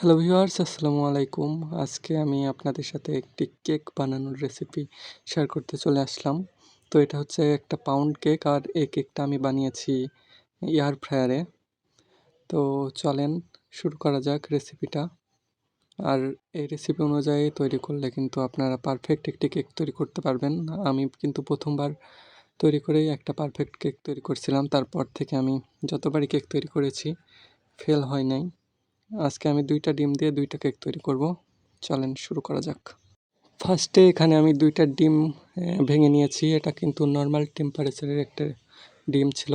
Hello viewers, আসসালামু আলাইকুম। আজকে আমি আপনাদের সাথে একটি কেক বানানোর রেসিপি শেয়ার করতে চলে আসলাম। তো এটা হচ্ছে একটা পাউন্ড কেক, আর এই কেকটা আমি বানিয়েছি এয়ার ফ্রায়ারে। তো চলেন শুরু করা যাক রেসিপিটা। আর এই রেসিপি অনুযায়ী তৈরি করলে কিন্তু আপনারা পারফেক্ট একটি কেক তৈরি করতে পারবেন। আমি কিন্তু প্রথমবার তৈরি করেই একটা পারফেক্ট কেক তৈরি করছিলাম। তারপর থেকে আমি যতবারই কেক তৈরি করেছি ফেল হয় নাই। আজকে আমি 2টা ডিম দিয়ে 2টা কেক তৈরি করব। চলেন শুরু করা যাক। ফার্স্টে এখানে আমি 2টা ডিম ভেঙে নিয়েছি। এটা কিন্তু নর্মাল টেম্পারেচারের একটা ডিম ছিল,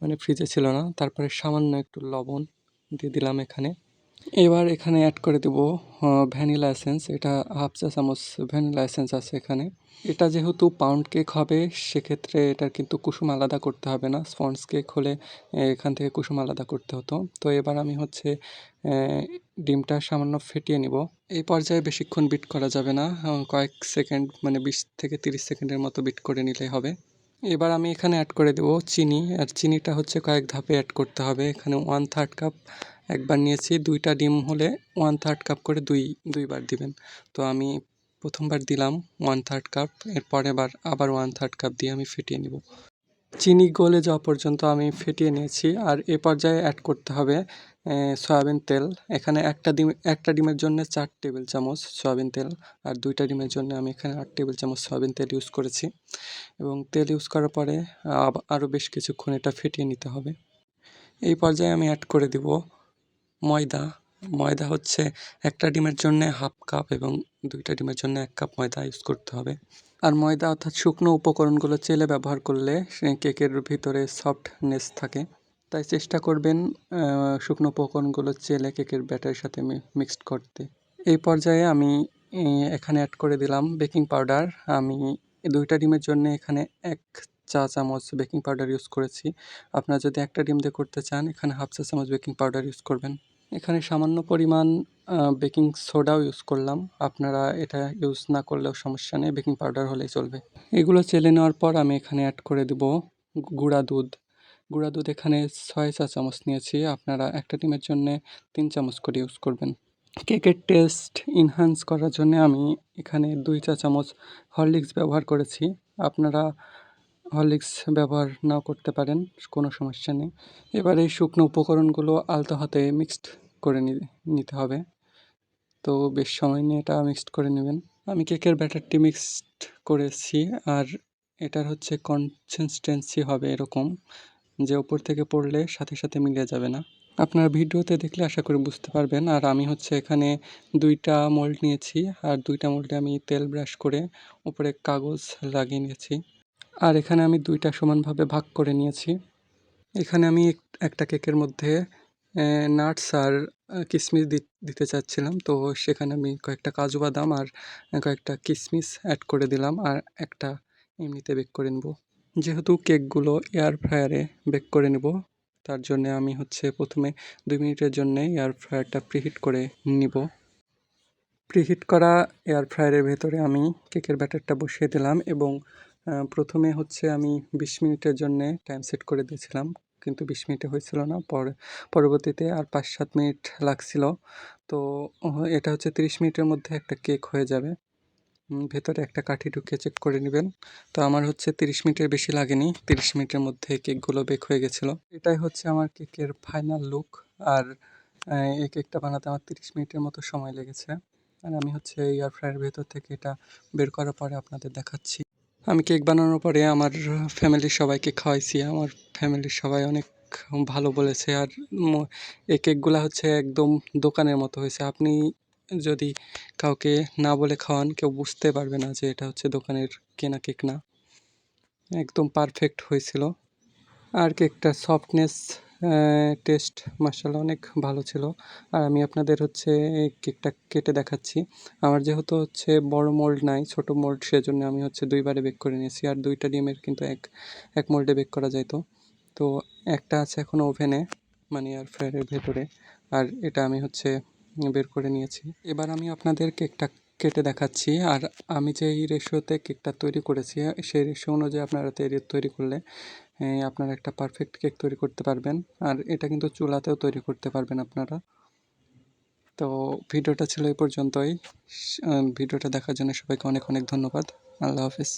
মানে ফ্রিজে ছিল না। তারপরে সামান্য একটু লবণ দিয়ে দিলাম এখানে। এবার এখানে অ্যাড করে দেব ভ্যানিলা এসেন্স। এটা হাফ চা চামচ ভ্যানিলা এসেন্স আছে এখানে। এটা যেহেতু পাউন্ড কেক হবে, সেক্ষেত্রে এটার কিন্তু কুসুম আলাদা করতে হবে না। স্পঞ্জ কেক হলে এখান থেকে কুসুম আলাদা করতে হতো। তো এবার আমি হচ্ছে ডিমটা সামান্য ফেটিয়ে নিব। এই পর্যায়ে বেশিক্ষণ বিট করা যাবে না, কয়েক সেকেন্ড, মানে 20 থেকে 30 সেকেন্ডের মতো বিট করে নিলেই হবে। এবার আমি এখানে অ্যাড করে দেব চিনি। আর চিনিটা হচ্ছে কয়েক ধাপে অ্যাড করতে হবে। এখানে 1/3 কাপ একবার নিয়েছি। 2টা ডিম হলে 1/3 কাপ করে দুইবার দিবেন। তো আমি প্রথমবার দিলাম 1/3 কাপ, এরপর আবার 1/3 কাপ দিয়ে আমি ফেটিয়ে নিব। চিনি গলে যাওয়া পর্যন্ত আমি ফেটিয়ে নিয়েছি। আর এ পর্যায়ে অ্যাড করতে হবে সয়াবিন তেল। এখানে একটা ডিমের জন্য 4 টেবিল চামচ সয়াবিন তেল, আর 2টা ডিমের জন্য আমি এখানে 8 টেবিল চামচ সয়াবিন তেল ইউজ করেছি। এবং তেল ইউজ করার পরে আরও বেশ কিছুক্ষণ এটা ফেটিয়ে নিতে হবে। এই পর্যায়ে আমি অ্যাড করে দিব ময়দা। ময়দা হচ্ছে একটা ডিমের জন্য হাফ কাপ এবং 2টা ডিমের জন্য 1 কাপ ময়দা ইউজ করতে হবে। আর ময়দা অর্থাৎ শুকনো উপকরণগুলো চেলে ব্যবহার করলে কেকের ভিতরে সফটনেস থাকে। তাই চেষ্টা করবেন শুকনো উপকরণগুলো চেলে কেকের ব্যাটারের সাথে মিক্সড করতে। এই পর্যায়ে আমি এখানে অ্যাড করে দিলাম বেকিং পাউডার। আমি 2টা ডিমের জন্য এখানে 1 চা চামচ বেকিং পাউডার ইউজ করেছি। আপনারা যদি একটা ডিম দিয়ে করতে চান, এখানে হাফ চা চামচ বেকিং পাউডার ইউজ করবেন। এখানে সামান্য পরিমাণ বেকিং সোডাও ইউজ করলাম। আপনারা এটা ইউজ না করলেও সমস্যা নেই, বেকিং পাউডার হলেই চলবে। এগুলো চেলে নেওয়ার পর আমি এখানে অ্যাড করে দেব গুঁড়া দুধ। গুঁড়া দুধ এখানে 6 চা চামচ নিয়েছি। আপনারা একটা ডিমের জন্য 3 চামচ করে ইউজ করবেন। কেকের টেস্ট এনহান্স করার জন্য আমি এখানে 2 চা চামচ হরলিক্স ব্যবহার করেছি। আপনারা হরলিক্স ব্যবহার নাও করতে পারেন, কোনো সমস্যা নেই। এবার এই শুকনো উপকরণগুলো আলতো হাতে মিক্সড করে নিতে হবে। তো বেশ সময় নিয়ে এটা মিক্সড করে নেবেন। আমি কেকের ব্যাটারটি মিক্সড করেছি। আর এটার হচ্ছে কনসিস্টেন্সি হবে এরকম, যে উপর থেকে পড়লে সাথে সাথে মিলে যাবে না। আপনারা ভিডিওতে দেখলে আশা করি বুঝতে পারবেন। আর আমি হচ্ছে এখানে 2টা মোল্ড নিয়েছি, আর 2টা মোল্ডে আমি তেল ব্রাশ করে উপরে কাগজ লাগিয়ে নিয়েছি। আর এখানে আমি 2টা সমানভাবে ভাগ করে নিয়েছি। এখানে আমি একটা কেকের মধ্যে নাটস আর কিশমিশ দিতে চাচ্ছিলাম। তো সেখানে আমি কয়েকটা কাজু বাদাম আর কয়েকটা কিশমিশ অ্যাড করে দিলাম, আর একটা এমনিতে বেক করে নেব। যেহেতু কেকগুলো এয়ার ফ্রায়ারে বেক করে নেব, তার জন্য আমি হচ্ছে প্রথমে 2 মিনিটের জন্য এয়ার ফ্রায়ারটা প্রিহিট করে নিব। প্রিহিট করা এয়ার ফ্রায়ারের ভেতরে আমি কেকের ব্যাটারটা বসিয়ে দিলাম এবং প্রথমে হচ্ছে আমি 20 মিনিটের জন্যে টাইম সেট করে দিয়েছিলাম, কিন্তু 20 মিনিটে হয়েছিল না। পরবর্তীতে আর 5-7 মিনিট লাগছিল। তো এটা হচ্ছে 30 মিনিটের মধ্যে একটা কেক হয়ে যাবে। ভেতরে একটা কাঠি ঢুকিয়ে চেক করে নেবেন। তো আমার হচ্ছে 30 মিনিটের বেশি লাগেনি, 30 মিনিটের মধ্যে কেকগুলো বেক হয়ে গেছিলো। এটাই হচ্ছে আমার কেকের ফাইনাল লুক। আর এই কেকটা বানাতে আমার 30 মিনিটের মতো সময় লেগেছে। আর আমি হচ্ছে এয়ার ফ্রায়ারের ভেতর থেকে এটা বের করার পরে আপনাদের দেখাচ্ছি। আমি কেক বানানোর পরে আমার ফ্যামিলির সবাইকে খাওয়াইছি। আমার ফ্যামিলির সবাই অনেক ভালো বলেছে। আর এই কেকগুলা হচ্ছে একদম দোকানের মতো হয়েছে। আপনি যদি কাউকে না বলে খাওয়ান, কেউ বুঝতে পারবে না যে এটা হচ্ছে দোকানের কেনা কেক না। একদম পারফেক্ট হয়েছিল। আর কেকটার সফটনেস, টেস্ট মাশাআল্লাহ অনেক ভালো ছিল। আর আমি আপনাদের হচ্ছে এই কেকটা কেটে দেখাচ্ছি। আমার যেহেতু হচ্ছে বড় মোল্ড নাই, ছোট মোল্ড, সেজন্য আমি হচ্ছে 2বারে বেক করে নিয়েছি। আর 2টা ডিমের কিন্তু এক মোল্ডে বেক করা যাইতো। তো একটা আছে এখনও ওভেনে, মানে এয়ার ফ্রায়ারের ভেতরে। আর এটা আমি হচ্ছে বের করে নিয়েছি। এবার আমি আপনাদের কেকটা কেটে দেখাচ্ছি। আর আমি যেই রেশিওতে কেকটা তৈরি করেছি, সেই রেশিও অনুযায়ী আপনারা তৈরি করলে আপনারা একটা পারফেক্ট কেক তৈরি করতে পারবেন। আর এটা কিন্তু চুলাতেও তৈরি করতে পারবেন আপনারা। তো তো ভিডিওটা ছিল এই পর্যন্তই। ভিডিওটা দেখার জন্য সবাইকে অনেক অনেক ধন্যবাদ। আল্লাহ হাফেজ।